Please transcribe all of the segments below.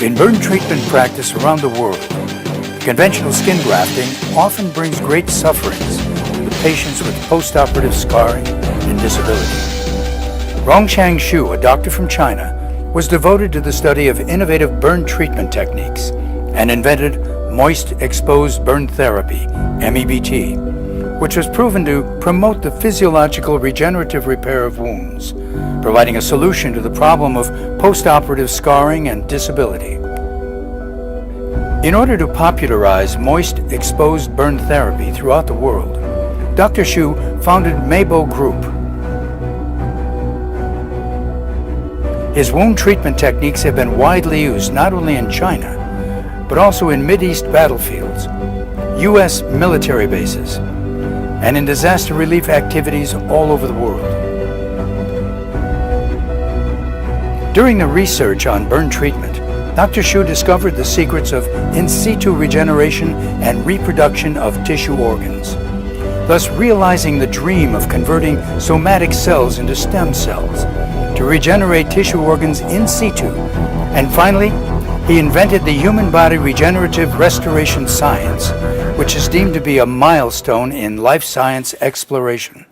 In burn treatment practice around the world, conventional skin grafting often brings great sufferings to the patients with post-operative scarring and disability. Rongshang Xu, a doctor from China, was devoted to the study of innovative burn treatment techniques and invented moist exposed burn therapy, MEBT, which was proven to promote the physiological regenerative repair of wounds, providing a solution to the problem of post-operative scarring and disability. In order to popularize moist exposed burn therapy throughout the world, Dr. Xu founded Meibo Group. His wound treatment techniques have been widely used not only in China, but also in Mideast battlefields, U.S. military bases, and in disaster relief activities all over the world. During the research on burn treatment, Dr. Xu discovered the secrets of in situ regeneration and reproduction of tissue organs, thus realizing the dream of converting somatic cells into stem cells to regenerate tissue organs in situ. And finally, he invented the human body regenerative restoration science, which is deemed to be a milestone in life science exploration.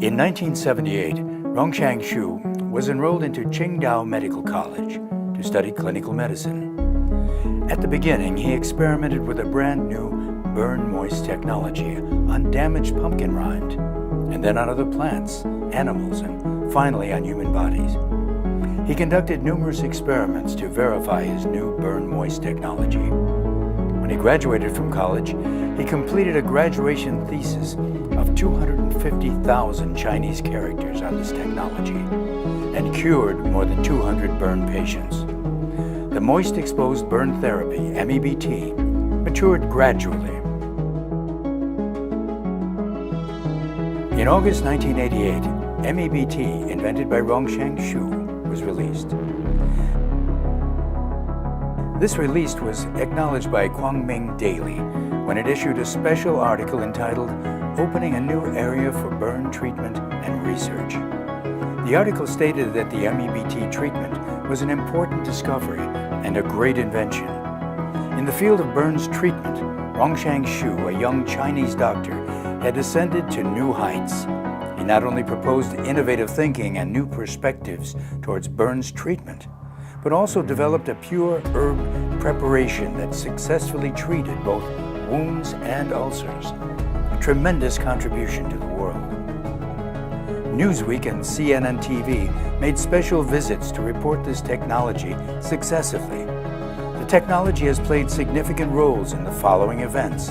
In 1978, Rongshang Xu was enrolled into Qingdao Medical College to study clinical medicine. At the beginning, he experimented with a brand new burn moist technology on damaged pumpkin rind, and then on other plants, animals, and finally on human bodies. He conducted numerous experiments to verify his new burn moist technology. When he graduated from college, he completed a graduation thesis of 250,000 Chinese characters on this technology and cured more than 200 burn patients. The moist exposed burn therapy, MEBT, matured gradually. In August 1988, MEBT, invented by Rongshang Xu, was released. This release was acknowledged by Guangming Daily when it issued a special article entitled Opening a New Area for Burn Treatment and Research. The article stated that the MEBT treatment was an important discovery and a great invention. In the field of burns treatment, Rongshang Xu, a young Chinese doctor, had ascended to new heights. He not only proposed innovative thinking and new perspectives towards burns treatment, but also developed a pure herb preparation that successfully treated both wounds and ulcers, a tremendous contribution to the world. Newsweek and CNN TV made special visits to report this technology successively. The technology has played significant roles in the following events,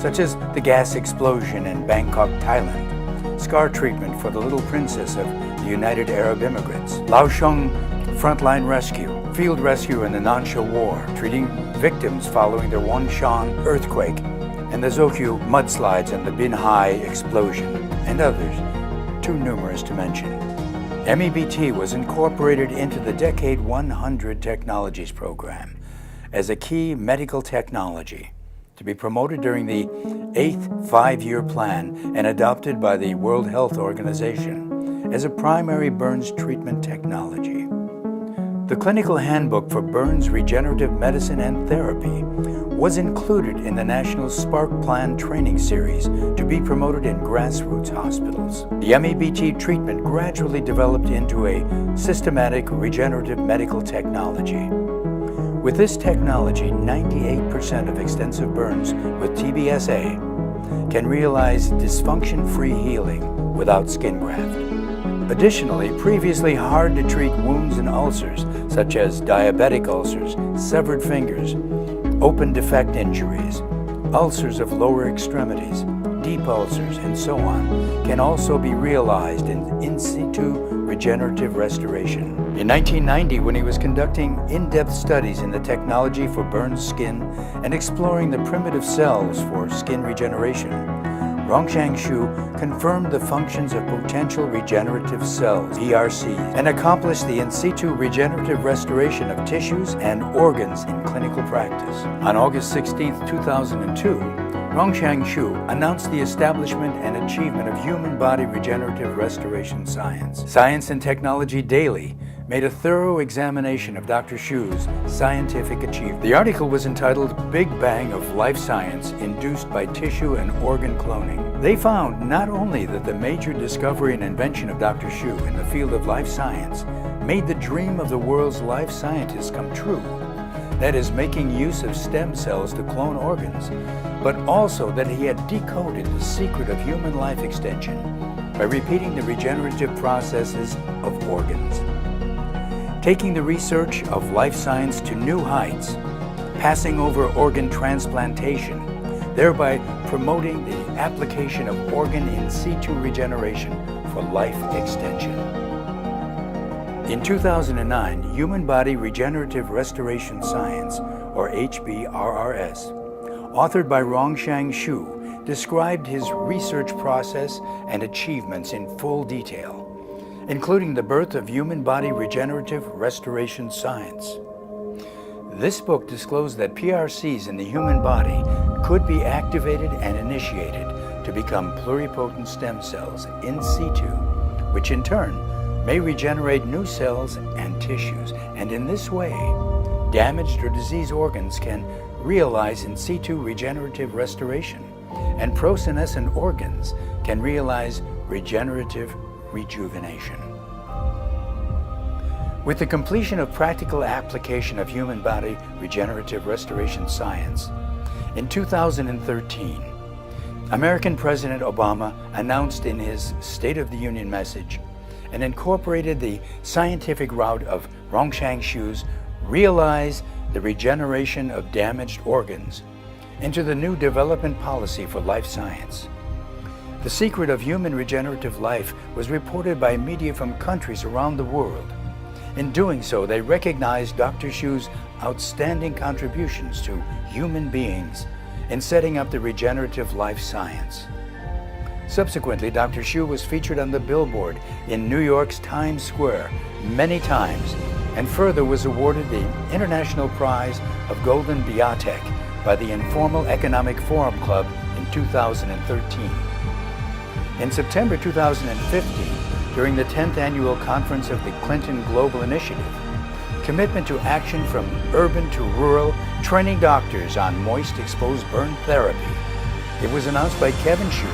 such as the gas explosion in Bangkok, Thailand, scar treatment for the little princess of the United Arab Emirates, Laosheng frontline rescue, field rescue in the Nansha War, treating victims following the Wanshan earthquake, and the Zokyu mudslides and the Binhai explosion, and others, too numerous to mention. MEBT was incorporated into the Decade 100 Technologies program as a key medical technology to be promoted during the 8th five-year plan and adopted by the World Health Organization as a primary burns treatment technology. The Clinical Handbook for Burns Regenerative Medicine and Therapy was included in the National Spark Plan training series to be promoted in grassroots hospitals. The MEBT treatment gradually developed into a systematic regenerative medical technology. With this technology, 98% of extensive burns with TBSA can realize dysfunction-free healing without skin graft. Additionally, previously hard-to-treat wounds and ulcers, such as diabetic ulcers, severed fingers, open defect injuries, ulcers of lower extremities, deep ulcers, and so on, can also be realized in situ regenerative restoration. In 1990, when he was conducting in-depth studies in the technology for burned skin and exploring the primitive cells for skin regeneration, Rongshang Xu confirmed the functions of potential regenerative cells, PRCs, and accomplished the in situ regenerative restoration of tissues and organs in clinical practice. On August 16, 2002, Rongsheng Xu announced the establishment and achievement of human body regenerative restoration science. Science and Technology Daily made a thorough examination of Dr. Xu's scientific achievement. The article was entitled Big Bang of Life Science Induced by Tissue and Organ Cloning. They found not only that the major discovery and invention of Dr. Xu in the field of life science made the dream of the world's life scientists come true, that is, making use of stem cells to clone organs, but also that he had decoded the secret of human life extension by repeating the regenerative processes of organs. Taking the research of life science to new heights, passing over organ transplantation, thereby promoting the application of organ in situ regeneration for life extension. In 2009, Human Body Regenerative Restoration Science, or HBRRS, authored by Rongsheng Xu, described his research process and achievements in full detail, including the birth of human body regenerative restoration science. This book disclosed that PRCs in the human body could be activated and initiated to become pluripotent stem cells in situ, which in turn may regenerate new cells and tissues, and in this way, damaged or diseased organs can realize in situ regenerative restoration, and prosenescent organs can realize regenerative rejuvenation. With the completion of practical application of human body regenerative restoration science, in 2013, American President Obama announced in his State of the Union message and incorporated the scientific route of Rongsheng Xu's Realize the Regeneration of Damaged Organs into the new development policy for life science. The secret of human regenerative life was reported by media from countries around the world. In doing so, they recognized Dr. Xu's outstanding contributions to human beings in setting up the regenerative life science. Subsequently, Dr. Xu was featured on the billboard in New York's Times Square many times, and further was awarded the International Prize of Golden Biotech by the Informal Economic Forum Club in 2013. In September 2015, during the 10th Annual Conference of the Clinton Global Initiative, Commitment to Action from Urban to Rural, training doctors on moist exposed burn therapy, it was announced by Kevin Xu,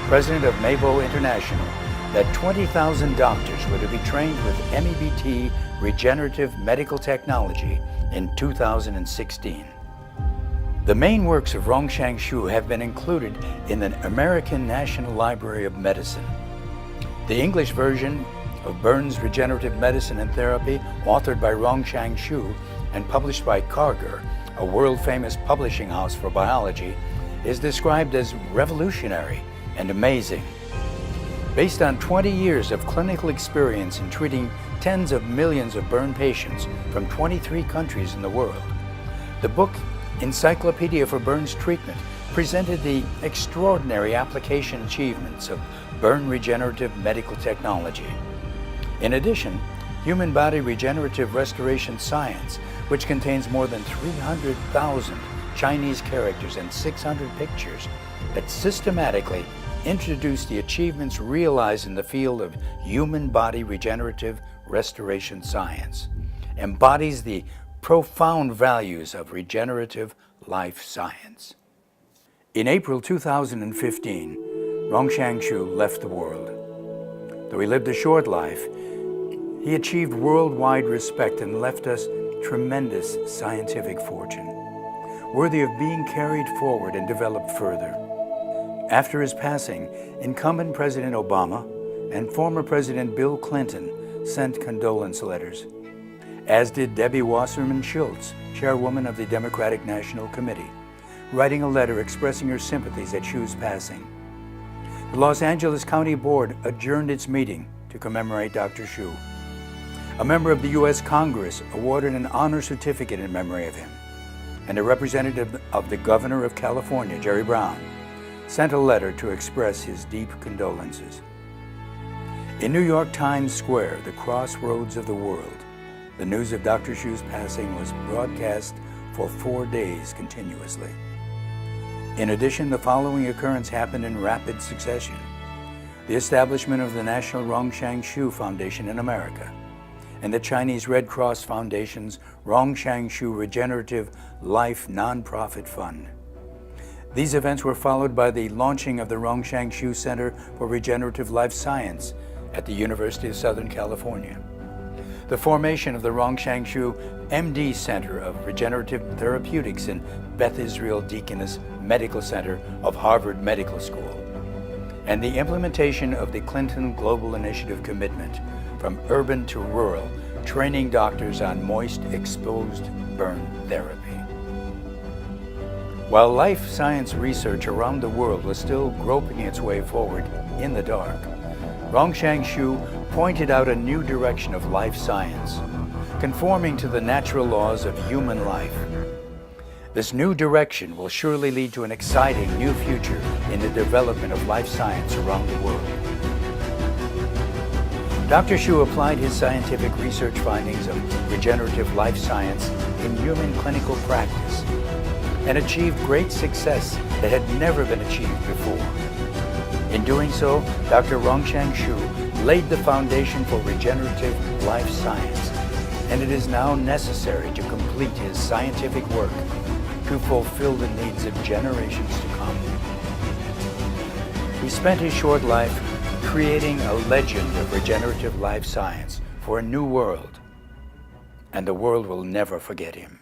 president of Meibo International, that 20,000 doctors were to be trained with MEBT regenerative medical technology in 2016. The main works of Rongsheng Xu have been included in the American National Library of Medicine. The English version of Burns Regenerative Medicine and Therapy, authored by Rongsheng Xu and published by Karger, a world-famous publishing house for biology, is described as revolutionary and amazing. Based on 20 years of clinical experience in treating tens of millions of burn patients from 23 countries in the world, the book Encyclopedia for Burns Treatment presented the extraordinary application achievements of burn regenerative medical technology. In addition, Human Body Regenerative Restoration Science, which contains more than 300,000 Chinese characters and 600 pictures that systematically introduce the achievements realized in the field of human body regenerative restoration science, embodies the profound values of regenerative life science. In April 2015, Rongsheng Xu left the world. Though he lived a short life, he achieved worldwide respect and left us tremendous scientific fortune, worthy of being carried forward and developed further. After his passing, incumbent President Obama and former President Bill Clinton sent condolence letters, as did Debbie Wasserman Schultz, chairwoman of the Democratic National Committee, writing a letter expressing her sympathies at Xu's passing. The Los Angeles County Board adjourned its meeting to commemorate Dr. Xu. A member of the U.S. Congress awarded an honor certificate in memory of him, and a representative of the Governor of California, Jerry Brown, sent a letter to express his deep condolences. In New York Times Square, the crossroads of the world, the news of Dr. Xu's passing was broadcast for 4 days continuously. In addition, the following occurrence happened in rapid succession: the establishment of the National Rongshan Shu Foundation in America, and the Chinese Red Cross Foundation's Rongshan Shu Regenerative Life Nonprofit Fund. These events were followed by the launching of the Rongshan Shu Center for Regenerative Life Science at the University of Southern California, the formation of the Rongshan Shu MD Center of Regenerative Therapeutics in Beth Israel Deaconess Medical Center of Harvard Medical School, and the implementation of the Clinton Global Initiative commitment from urban to rural, training doctors on moist exposed burn therapy. While life science research around the world was still groping its way forward in the dark, Rongshan Shu pointed out a new direction of life science, conforming to the natural laws of human life. This new direction will surely lead to an exciting new future in the development of life science around the world. Dr. Shu applied his scientific research findings of regenerative life science in human clinical practice and achieved great success that had never been achieved before. In doing so, Dr. Rongshan Shu laid the foundation for regenerative life science, and it is now necessary to complete his scientific work to fulfill the needs of generations to come. He spent his short life creating a legend of regenerative life science for a new world, and the world will never forget him.